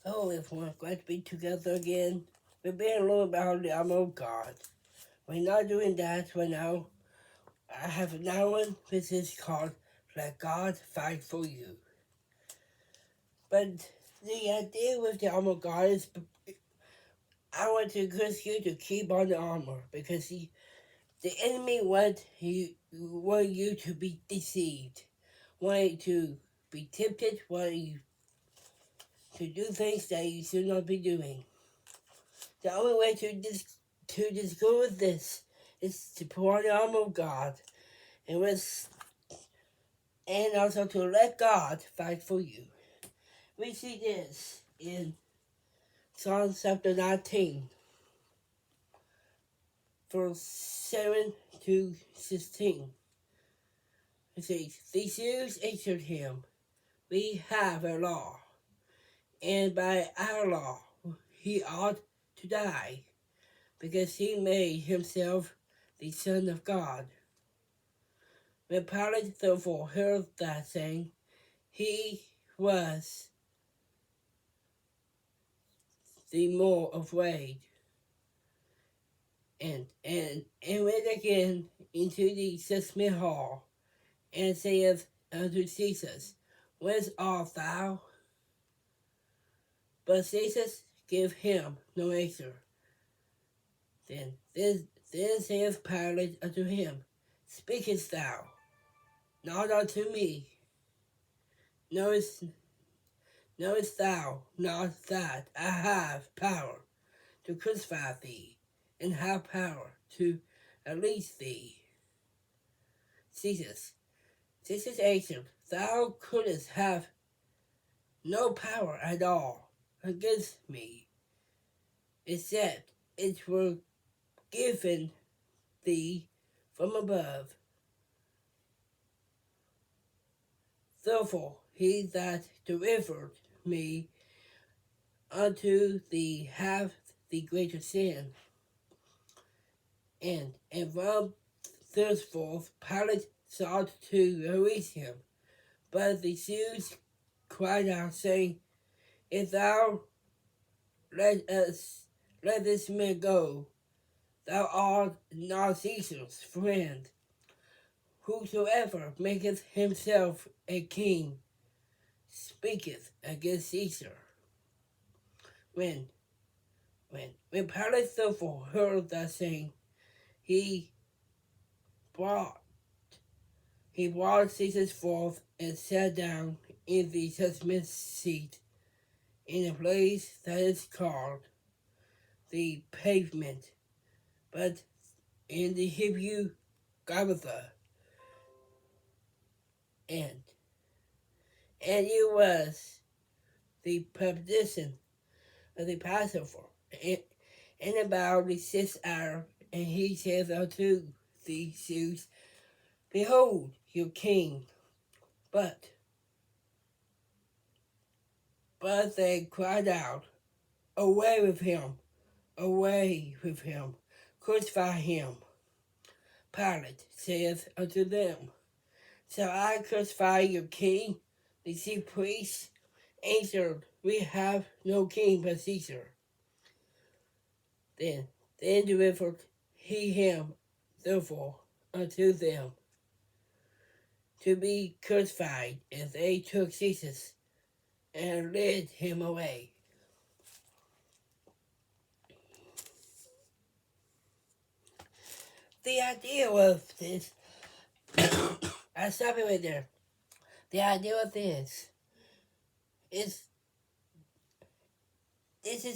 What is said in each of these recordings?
Oh, everyone, glad to be together again. We're being a little about the armor of God. We're not doing that right now. I have another one which is called Let God Fight for You. But the idea with the armor of God is I want to encourage you to keep on the armor because the enemy want you to be deceived, want you to be tempted, want you to do things that you should not be doing. The only way to discover this is to put on the armor of God and also to let God fight for you. We see this in Psalm chapter 19, verse 7 to 16. It says, The Jews answered him, We have a law, and by our law he ought to die, because he made himself the Son of God. When Pilate therefore heard that saying, he was the more afraid, and went again into the judgment hall, and saith unto Jesus, Whence art thou? But Jesus gave him no answer. Then saith Pilate unto him, Speakest thou not unto me? Knowest thou not that I have power to crucify thee, and have power to release thee? Jesus answered, Thou couldst have no power at all against me, except it were given thee from above. Therefore he that delivered me unto thee hath the greater sin. And from thenceforth Pilate sought to release him. But the Jews cried out, saying, If thou let this man go, thou art not Caesar's friend. Whosoever maketh himself a king speaketh against Caesar. When Pilate therefore heard that saying, he brought Caesar forth and sat down in the judgment seat in a place that is called the pavement, but in the Hebrew Gabbatha. And it was the preposition of the Passover, and about the sixth hour, and he saith unto the Jews, Behold your king. But they cried out, Away with him, crucify him. Pilate saith unto them, Shall I crucify your king? The chief priests answered, We have no king but Caesar. Then delivered he him therefore unto them to be crucified, and they took Jesus and led him away. The idea of this, I stop it right there. The idea of this is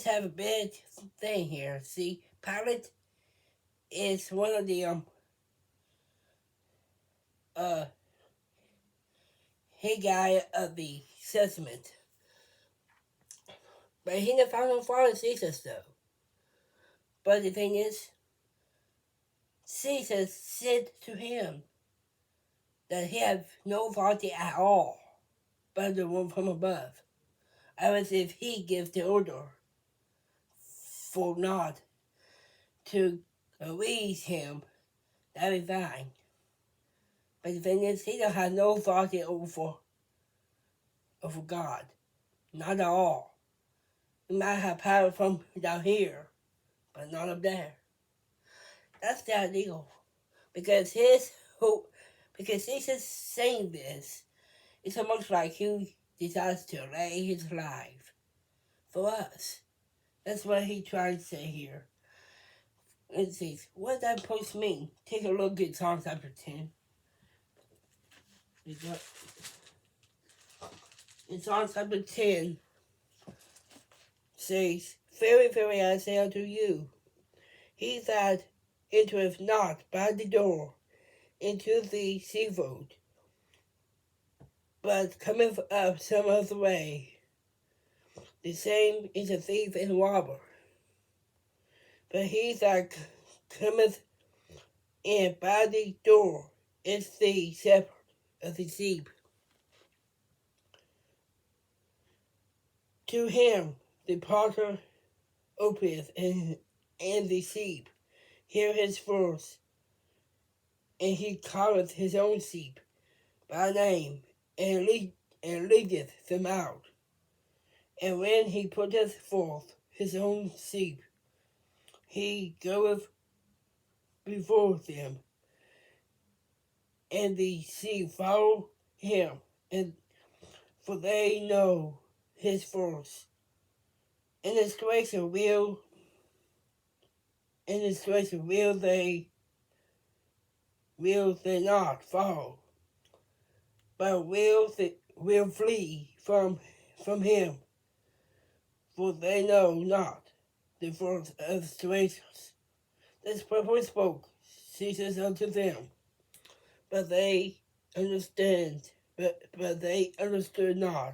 have a big thing here. See, Pilate is one of the head guy of the judgment, but he never found no fault in Jesus though. But the thing is, Jesus said to him that he had no authority at all, but the one from above. As if he gives the order for not to release him, that'd be fine. But the thing is, he don't have no authority over God. Not at all. We might have power from down here, but not up there. That's the ideal. Because Jesus saying this, it's almost like he decides to lay his life for us. That's what he tries to say here. It says, what does that supposed to mean? Take a look at Psalm chapter 10. In Psalm chapter 10 says, very, very, I say unto you, he that entereth not by the door into the sheepfold, but cometh up some other way, the same is a thief and robber. But he that cometh in by the door is the shepherd of the sheep. To him the porter openeth, and the sheep hear his voice, and he calleth his own sheep by name, and leadeth them out. And when he putteth forth his own sheep, he goeth before them, and the sheep follow him, and for they know his voice. In the stranger will they not follow, but will flee from him, for they know not the voice of strangers. This prophet spoke Jesus unto them, but they understood not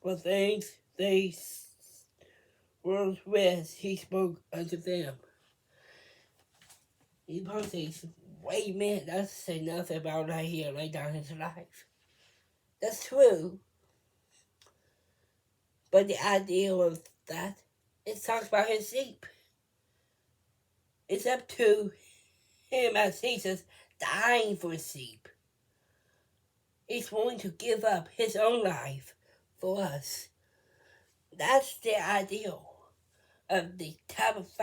what things they were with he spoke unto them. You probably say, wait a minute, that's say nothing about right here, lay down his life. That's true. But the idea of that, it talks about his sheep. It's up to him as Jesus dying for his sheep. He's willing to give up his own life for us. That's the ideal of the type of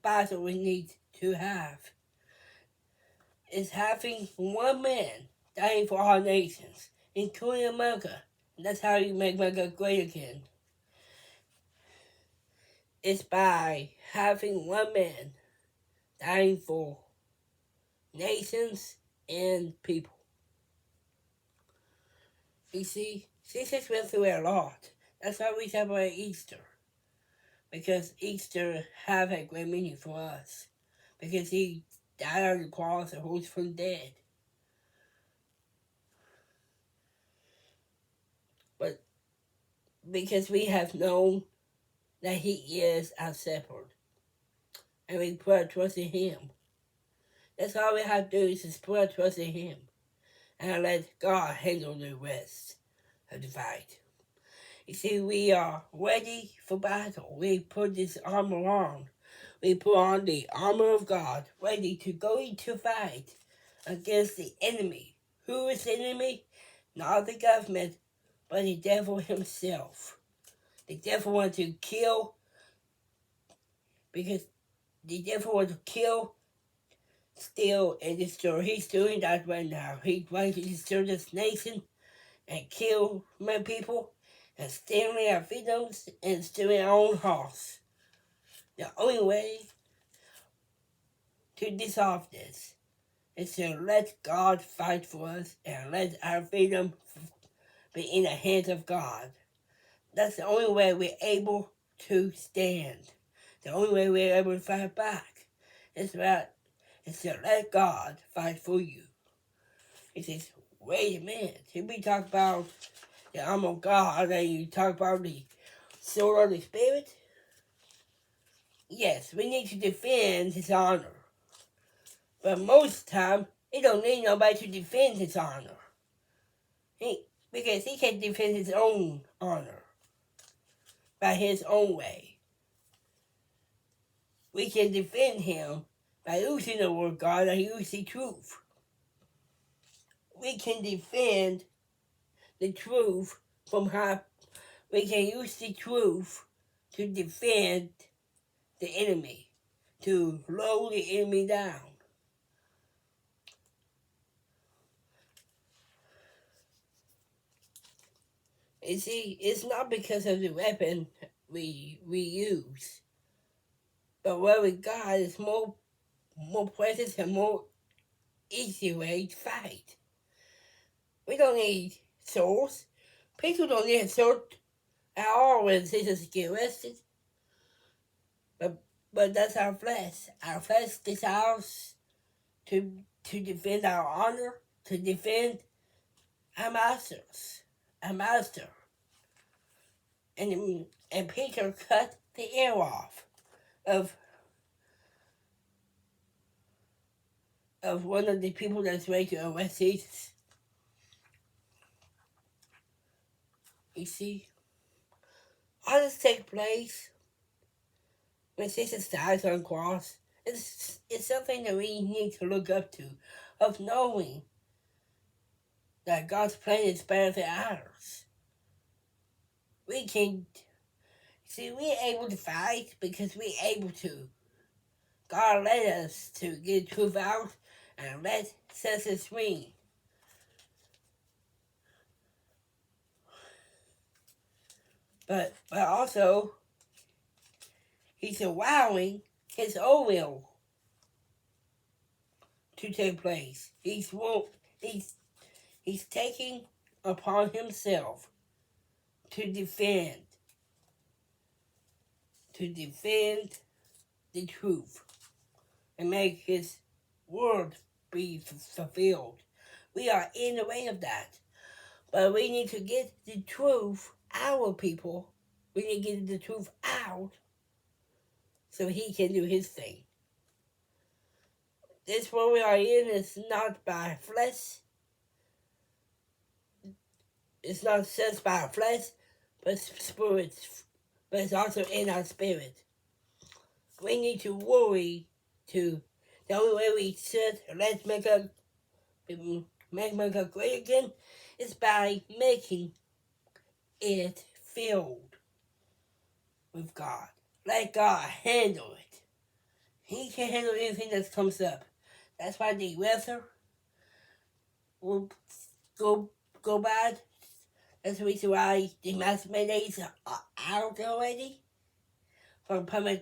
battle we need to have. Is having one man dying for all nations, including America. And that's how you make America great again. It's by having one man dying for nations and people. You see, Jesus went through a lot. That's why we celebrate Easter. Because Easter have a great meaning for us. Because he died on the cross and rose from the dead. But because we have known that he is our shepherd. And we put our trust in him. That's all we have to do is just put our trust in him. And let God handle the rest of the fight. You see, we are ready for battle. We put this armor on. We put on the armor of God, ready to go into fight against the enemy. Who is the enemy? Not the government, but the devil himself. The devil wants to kill, because the devil wants to kill, steal, and destroy. He's doing that right now. He's trying to destroy this nation and kill my people and stealing our freedoms and stealing our own house. The only way to dissolve this is to let God fight for us and let our freedom be in the hands of God. That's the only way we're able to stand. The only way we're able to fight back is to let God fight for you. He says, wait a minute, if we talk about the armor of God and you talk about the sword of the Spirit, yes, we need to defend his honor. But most of the time, he don't need nobody to defend his honor. Because he can defend his own honor by his own way. We can defend him by using the word of God and using truth. We can defend the truth from we can use the truth to defend the enemy, to lower the enemy down. You see, it's not because of the weapon we use, but with God is more presence and more easy way to fight. We don't need swords. People don't need a sword at all when Jesus get arrested. But that's our flesh. Our flesh desires to defend our honor, to defend our master. And Peter cut the ear off of one of the people that's ready to arrest Jesus. You see, all this takes place when Jesus dies on the cross. It's something that we need to look up to, of knowing that God's plan is better than ours. We can see we're able to fight because we're able to. God led us to get the truth out and let set us free. But also, He's allowing His own will to take place. He's taking upon Himself to defend the truth and make His word be fulfilled. We are in the way of that. But we need to get the truth, our people, we need to get the truth out so He can do His thing. This world we are in is not by flesh. It's not just by our flesh, but spirits. But it's also in our spirit. We need to worry to the only way we should let's make America great again is by making it filled with God. Let God handle it. He can handle anything that comes up. That's why the weather will go bad. That's the reason why the mass mandates are out already from permanent